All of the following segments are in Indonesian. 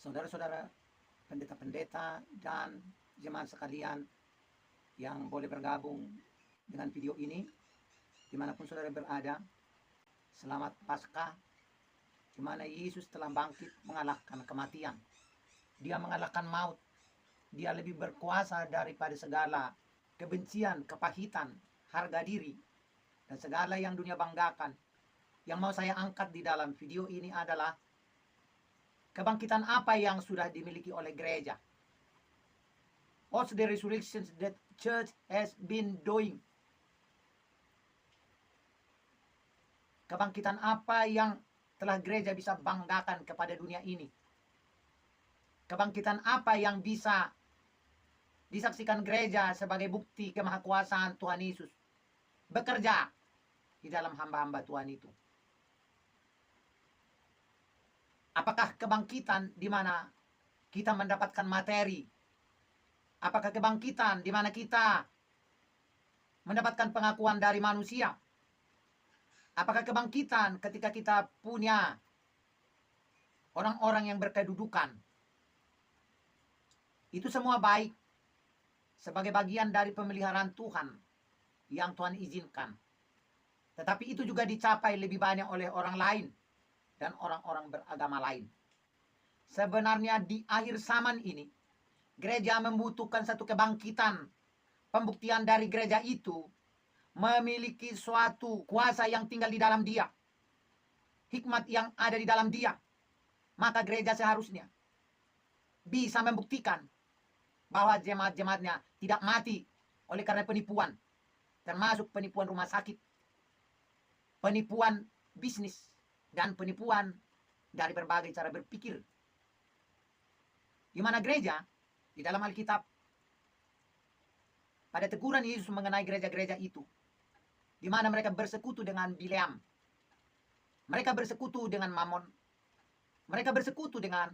saudara-saudara, pendeta-pendeta, dan jemaat sekalian yang boleh bergabung dengan video ini, dimanapun saudara berada, selamat Paskah, di mana Yesus telah bangkit mengalahkan kematian. Dia mengalahkan maut. Dia lebih berkuasa daripada segala kebencian, kepahitan, harga diri, dan segala yang dunia banggakan. Yang mau saya angkat di dalam video ini adalah kebangkitan apa yang sudah dimiliki oleh gereja. What's the resurrection that church has been doing? Kebangkitan apa yang telah gereja bisa banggakan kepada dunia ini? Kebangkitan apa yang bisa disaksikan gereja sebagai bukti kemahakuasaan Tuhan Yesus bekerja di dalam hamba-hamba Tuhan itu? Apakah kebangkitan di mana kita mendapatkan materi? Apakah kebangkitan di mana kita mendapatkan pengakuan dari manusia? Apakah kebangkitan ketika kita punya orang-orang yang berkedudukan? Itu semua baik sebagai bagian dari pemeliharaan Tuhan yang Tuhan izinkan. Tetapi itu juga dicapai lebih banyak oleh orang lain dan orang-orang beragama lain. Sebenarnya di akhir zaman ini, gereja membutuhkan satu kebangkitan. Pembuktian dari gereja itu memiliki suatu kuasa yang tinggal di dalam dia. Hikmat yang ada di dalam dia. Maka gereja seharusnya bisa membuktikan bahwa jemaat-jemaatnya tidak mati oleh karena penipuan. Termasuk penipuan rumah sakit, penipuan bisnis, dan penipuan dari berbagai cara berpikir. Di mana gereja, di dalam Alkitab, pada teguran Yesus mengenai gereja-gereja itu, di mana mereka bersekutu dengan Bileam, mereka bersekutu dengan Mamon, mereka bersekutu dengan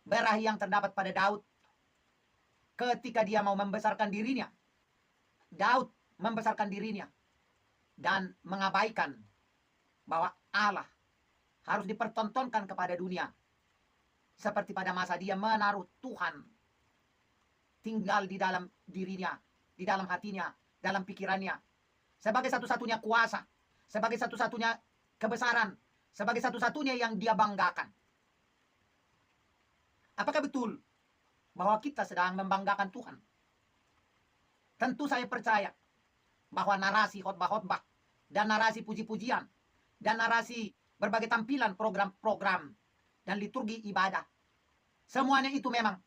berah yang terdapat pada Daud. Ketika dia mau membesarkan dirinya, Daud membesarkan dirinya dan mengabaikan bahwa Allah harus dipertontonkan kepada dunia. Seperti pada masa dia menaruh Tuhan tinggal di dalam dirinya, di dalam hatinya, dalam pikirannya. Sebagai satu-satunya kuasa, sebagai satu-satunya kebesaran, sebagai satu-satunya yang dia banggakan. Apakah betul bahwa kita sedang membanggakan Tuhan? Tentu saya percaya bahwa narasi khotbah-khotbah dan narasi puji-pujian dan narasi berbagai tampilan program-program dan liturgi ibadah, semuanya itu memang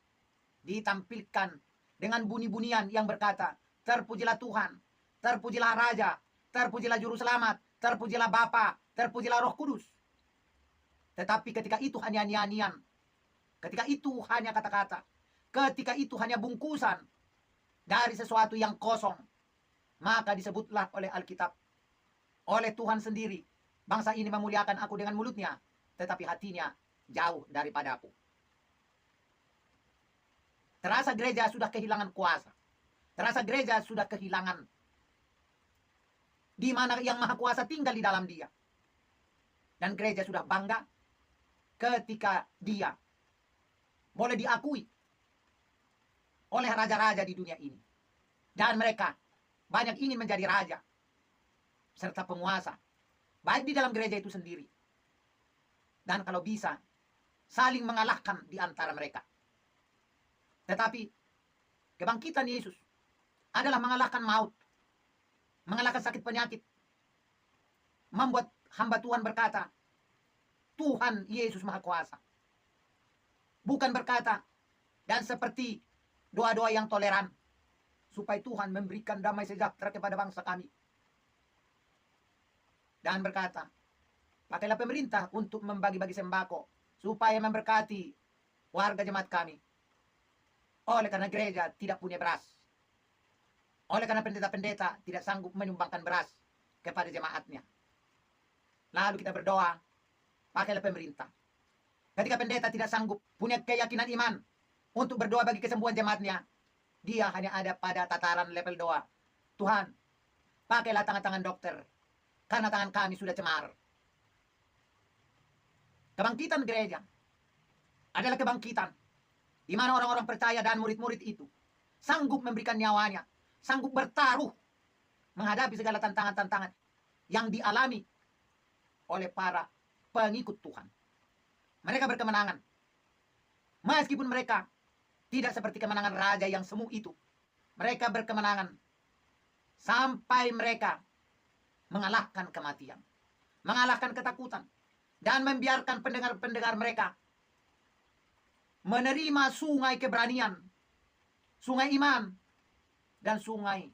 ditampilkan dengan bunyi-bunyian yang berkata, terpujilah Tuhan, terpujilah Raja, terpujilah Juru Selamat, terpujilah Bapa, terpujilah Roh Kudus. Tetapi ketika itu hanya nyanyian, ketika itu hanya kata-kata, ketika itu hanya bungkusan dari sesuatu yang kosong, maka disebutlah oleh Alkitab, oleh Tuhan sendiri, bangsa ini memuliakan aku dengan mulutnya, tetapi hatinya jauh daripadaku. Terasa gereja sudah kehilangan kuasa. Terasa gereja sudah kehilangan di mana yang maha kuasa tinggal di dalam dia. Dan gereja sudah bangga ketika dia boleh diakui oleh raja-raja di dunia ini. Dan mereka banyak ingin menjadi raja serta penguasa, baik di dalam gereja itu sendiri. Dan kalau bisa, saling mengalahkan di antara mereka. Tetapi kebangkitan Yesus adalah mengalahkan maut, mengalahkan sakit penyakit, membuat hamba Tuhan berkata, Tuhan Yesus Maha Kuasa. Bukan berkata, dan seperti doa-doa yang toleran, supaya Tuhan memberikan damai sejahtera kepada bangsa kami. Dan berkata, pakailah pemerintah untuk membagi-bagi sembako, supaya memberkati warga jemaat kami. Oleh karena gereja tidak punya beras. Oleh karena pendeta-pendeta tidak sanggup menyumbangkan beras kepada jemaatnya. Lalu kita berdoa, pakailah pemerintah. Ketika pendeta tidak sanggup punya keyakinan iman untuk berdoa bagi kesembuhan jemaatnya, dia hanya ada pada tataran level doa. Tuhan, pakailah tangan-tangan dokter, karena tangan kami sudah cemar. Kebangkitan gereja adalah kebangkitan. Di mana orang-orang percaya dan murid-murid itu sanggup memberikan nyawanya, sanggup bertaruh menghadapi segala tantangan-tantangan yang dialami oleh para pengikut Tuhan. Mereka berkemenangan. Meskipun mereka tidak seperti kemenangan raja yang semu itu. Mereka berkemenangan sampai mereka mengalahkan kematian, mengalahkan ketakutan, dan membiarkan pendengar-pendengar mereka menerima sungai keberanian, sungai iman, dan sungai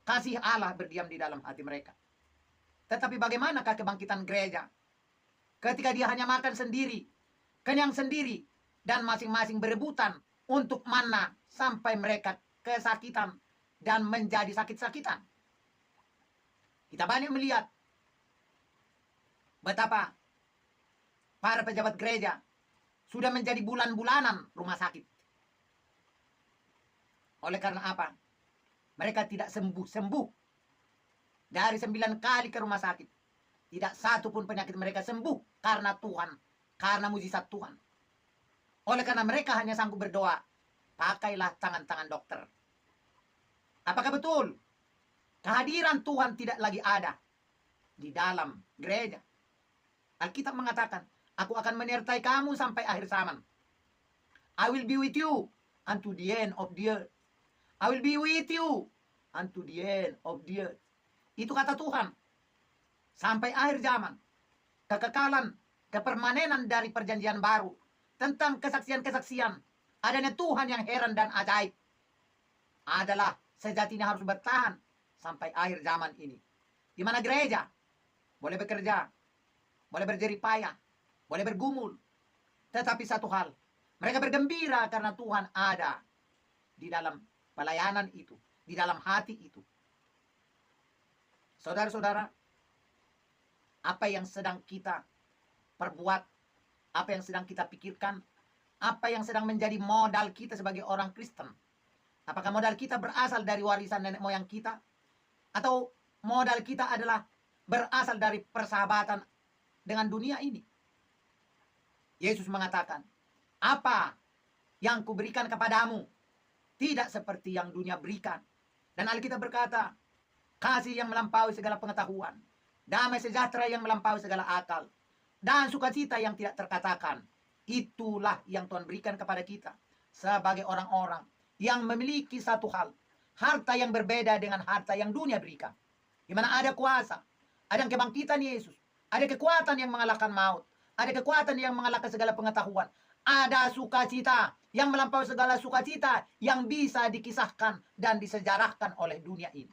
kasih Allah berdiam di dalam hati mereka. Tetapi bagaimanakah kebangkitan gereja ketika dia hanya makan sendiri, kenyang sendiri, dan masing-masing berebutan untuk mana sampai mereka kesakitan dan menjadi sakit-sakitan? Kita banyak melihat betapa para pejabat gereja sudah menjadi bulan-bulanan rumah sakit. Oleh karena apa? Mereka tidak sembuh-sembuh. Dari 9 kali ke rumah sakit, tidak satu pun penyakit mereka sembuh karena Tuhan, karena mujizat Tuhan. Oleh karena mereka hanya sanggup berdoa, pakailah tangan-tangan dokter. Apakah betul kehadiran Tuhan tidak lagi ada di dalam gereja? Alkitab mengatakan, aku akan menyertai kamu sampai akhir zaman. I will be with you unto the end of the earth. I will be with you unto the end of the earth. Itu kata Tuhan. Sampai akhir zaman. Kekekalan, kepermanenan dari perjanjian baru. Tentang kesaksian-kesaksian. Adanya Tuhan yang heran dan ajaib. Adalah sejatinya harus bertahan sampai akhir zaman ini. Di mana gereja boleh bekerja, boleh berjerih payah, boleh bergumul. Tetapi satu hal, mereka bergembira karena Tuhan ada di dalam pelayanan itu, di dalam hati itu. Saudara-saudara, apa yang sedang kita perbuat, apa yang sedang kita pikirkan, apa yang sedang menjadi modal kita sebagai orang Kristen? Apakah modal kita berasal dari warisan nenek moyang kita? Atau modal kita adalah berasal dari persahabatan dengan dunia ini? Yesus mengatakan, apa yang kuberikan kepadamu tidak seperti yang dunia berikan. Dan Alkitab berkata, kasih yang melampaui segala pengetahuan, damai sejahtera yang melampaui segala akal, dan sukacita yang tidak terkatakan. Itulah yang Tuhan berikan kepada kita sebagai orang-orang yang memiliki satu hal, harta yang berbeda dengan harta yang dunia berikan. Di mana ada kuasa, ada kebangkitan Yesus, ada kekuatan yang mengalahkan maut, ada kekuatan yang mengalahkan segala pengetahuan, ada sukacita yang melampaui segala sukacita yang bisa dikisahkan dan disejarahkan oleh dunia ini.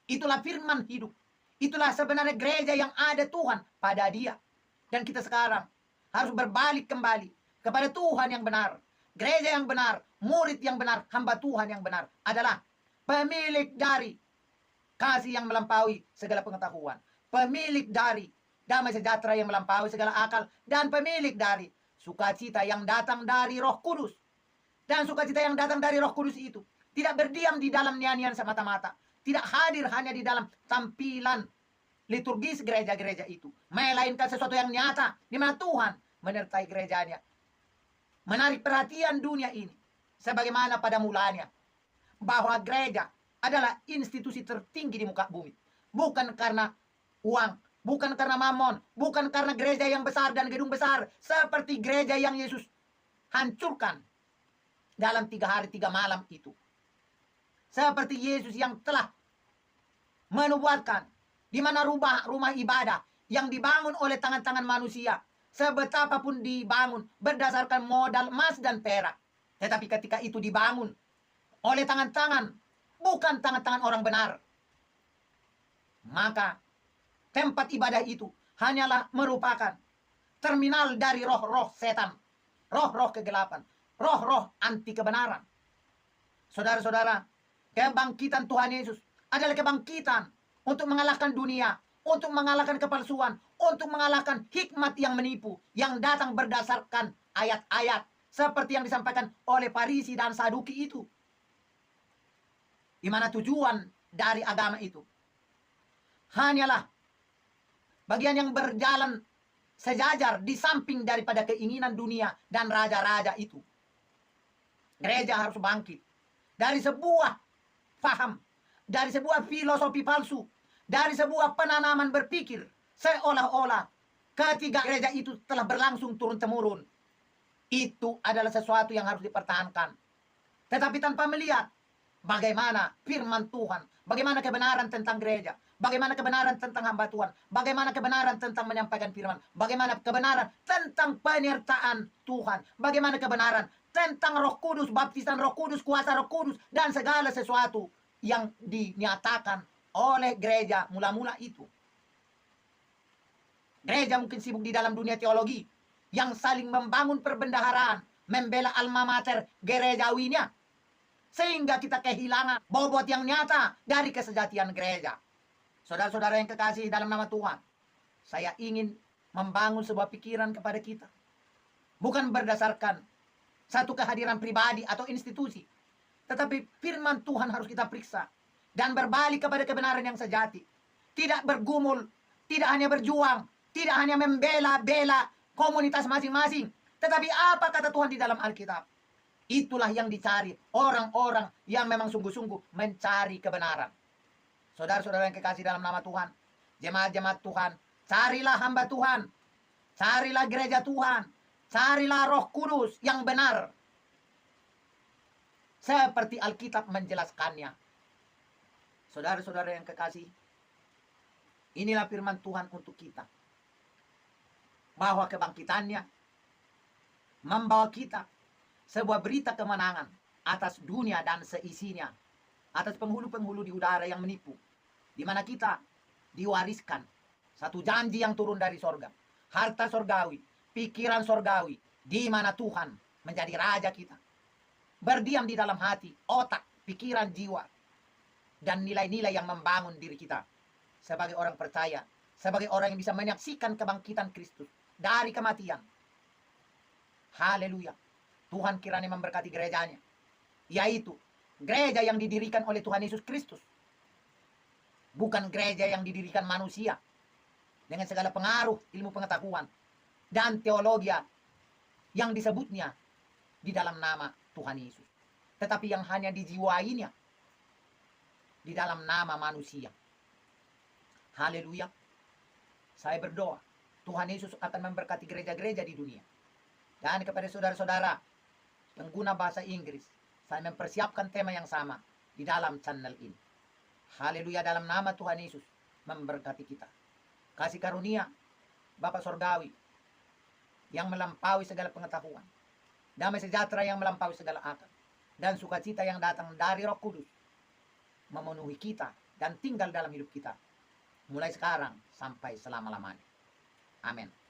Itulah firman hidup. Itulah sebenarnya gereja yang ada Tuhan pada dia. Dan kita sekarang harus berbalik kembali kepada Tuhan yang benar. Gereja yang benar, murid yang benar, hamba Tuhan yang benar adalah pemilik dari kasih yang melampaui segala pengetahuan, pemilik dari damai sejahtera yang melampaui segala akal, dan pemilik dari sukacita yang datang dari Roh Kudus. Dan sukacita yang datang dari Roh Kudus itu tidak berdiam di dalam nyanyian semata-mata, tidak hadir hanya di dalam tampilan liturgis gereja-gereja itu, melainkan sesuatu yang nyata di mana Tuhan menyertai gerejanya, menarik perhatian dunia ini sebagaimana pada mulanya bahwa gereja adalah institusi tertinggi di muka bumi, bukan karena uang, bukan karena mamon, bukan karena gereja yang besar dan gedung besar seperti gereja yang Yesus hancurkan dalam 3 hari 3 malam itu. Seperti Yesus yang telah menubuatkan di mana rumah ibadah yang dibangun oleh tangan-tangan manusia, sebetapapun dibangun berdasarkan modal emas dan perak. Tetapi ketika itu dibangun oleh tangan-tangan, bukan tangan-tangan orang benar, maka tempat ibadah itu hanyalah merupakan terminal dari roh-roh setan, roh-roh kegelapan, roh-roh anti kebenaran. Saudara-saudara, kebangkitan Tuhan Yesus adalah kebangkitan untuk mengalahkan dunia, untuk mengalahkan kepalsuan, untuk mengalahkan hikmat yang menipu, yang datang berdasarkan ayat-ayat seperti yang disampaikan oleh Farisi dan Saduki itu. Di mana tujuan dari agama itu hanyalah bagian yang berjalan sejajar di samping daripada keinginan dunia dan raja-raja itu. Gereja harus bangkit dari sebuah faham, dari sebuah filosofi palsu, dari sebuah penanaman berpikir seolah-olah ketika gereja itu telah berlangsung turun-temurun. Itu adalah sesuatu yang harus dipertahankan. Tetapi tanpa melihat bagaimana firman Tuhan, bagaimana kebenaran tentang gereja, bagaimana kebenaran tentang hamba Tuhan, bagaimana kebenaran tentang menyampaikan firman, bagaimana kebenaran tentang penyertaan Tuhan, bagaimana kebenaran tentang Roh Kudus, baptisan Roh Kudus, kuasa Roh Kudus, dan segala sesuatu yang dinyatakan oleh gereja mula-mula itu. Gereja mungkin sibuk di dalam dunia teologi yang saling membangun perbendaharaan, membela alma mater gerejawinya, sehingga kita kehilangan bobot yang nyata dari kesejatian gereja. Saudara-saudara yang kekasih dalam nama Tuhan, saya ingin membangun sebuah pikiran kepada kita. Bukan berdasarkan satu kehadiran pribadi atau institusi, tetapi firman Tuhan harus kita periksa dan berbalik kepada kebenaran yang sejati. Tidak bergumul, tidak hanya berjuang, tidak hanya membela-bela komunitas masing-masing, tetapi apa kata Tuhan di dalam Alkitab. Itulah yang dicari orang-orang yang memang sungguh-sungguh mencari kebenaran. Saudara-saudara yang kekasih dalam nama Tuhan, jemaat-jemaat Tuhan, carilah hamba Tuhan, carilah gereja Tuhan, carilah Roh Kudus yang benar, seperti Alkitab menjelaskannya. Saudara-saudara yang kekasih, inilah firman Tuhan untuk kita, bahwa kebangkitannya membawa kita sebuah berita kemenangan atas dunia dan seisinya, atas penghulu-penghulu di udara yang menipu, di mana kita diwariskan satu janji yang turun dari sorga, harta sorgawi, pikiran sorgawi, di mana Tuhan menjadi raja kita, berdiam di dalam hati, otak, pikiran, jiwa, dan nilai-nilai yang membangun diri kita sebagai orang percaya, sebagai orang yang bisa menyaksikan kebangkitan Kristus dari kematian. Haleluya. Tuhan kiranya memberkati gerejanya, yaitu gereja yang didirikan oleh Tuhan Yesus Kristus, bukan gereja yang didirikan manusia dengan segala pengaruh ilmu pengetahuan dan teologi yang disebutnya di dalam nama Tuhan Yesus, tetapi yang hanya dijiwainya di dalam nama manusia. Haleluya. Saya berdoa Tuhan Yesus akan memberkati gereja-gereja di dunia. Dan kepada saudara-saudara yang guna bahasa Inggris, saya mempersiapkan tema yang sama di dalam channel ini. Haleluya, dalam nama Tuhan Yesus memberkati kita. Kasih karunia Bapa Sorgawi yang melampaui segala pengetahuan, damai sejahtera yang melampaui segala akal, dan sukacita yang datang dari Roh Kudus memenuhi kita dan tinggal dalam hidup kita mulai sekarang sampai selama-lamanya. Amin.